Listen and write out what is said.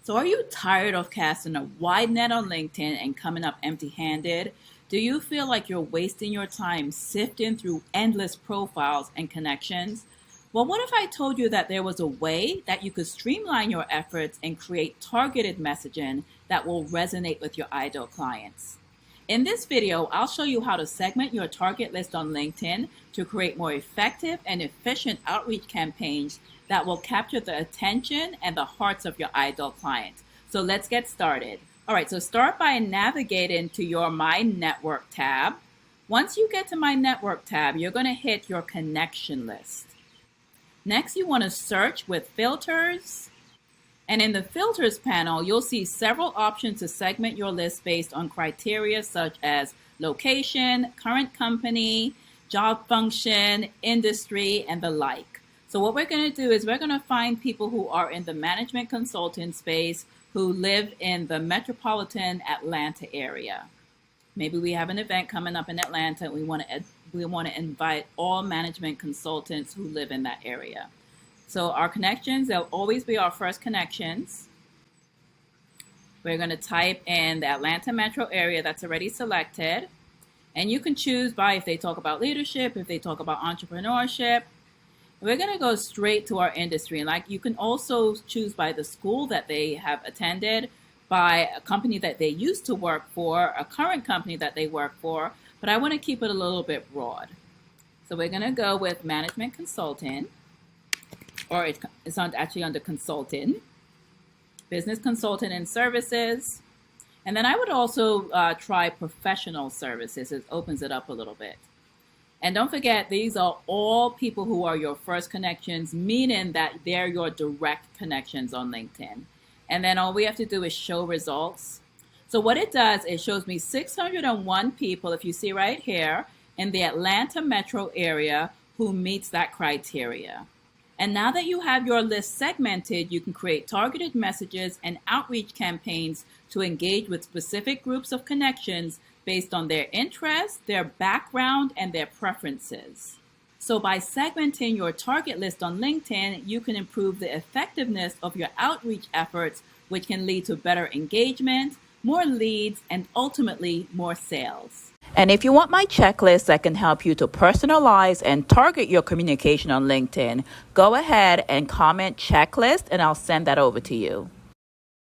So are you tired of casting a wide net on LinkedIn and coming up empty-handed? Do you feel like you're wasting your time sifting through endless profiles and connections? Well, what if I told you that there was a way that you could streamline your efforts and create targeted messaging that will resonate with your ideal clients? In this video, I'll show you how to segment your target list on LinkedIn to create more effective and efficient outreach campaigns that will capture the attention and the hearts of your ideal clients. So let's get started. All right, so start by navigating to your My Network tab. Once you get to My Network tab, you're going to hit your connection list. Next, you want to search with filters. And in the filters panel, you'll see several options to segment your list based on criteria such as location, current company, job function, industry, and the like. So what we're going to do is we're going to find people who are in the management consulting space who live in the metropolitan Atlanta area. Maybe we have an event coming up in Atlanta. We want to invite all management consultants who live in that area. So our connections, they'll always be our first connections. We're going to type in the Atlanta metro area that's already selected. And you can choose by if they talk about leadership, if they talk about entrepreneurship. We're going to go straight to our industry. Like you can also choose by the school that they have attended, by a company that they used to work for, a current company that they work for. But I want to keep it a little bit broad. So we're going to go with management consultant. Or it's actually under consulting, business consultant and services. And then I would also try professional services. It opens it up a little bit. And don't forget, these are all people who are your first connections, meaning that they're your direct connections on LinkedIn. And then all we have to do is show results. So what it does, it shows me 601 people, if you see right here, in the Atlanta metro area who meets that criteria. And now that you have your list segmented, you can create targeted messages and outreach campaigns to engage with specific groups of connections based on their interests, their background, and their preferences. So by segmenting your target list on LinkedIn, you can improve the effectiveness of your outreach efforts, which can lead to better engagement, more leads, and ultimately more sales. And if you want my checklist that can help you to personalize and target your communication on LinkedIn, go ahead and comment checklist and I'll send that over to you.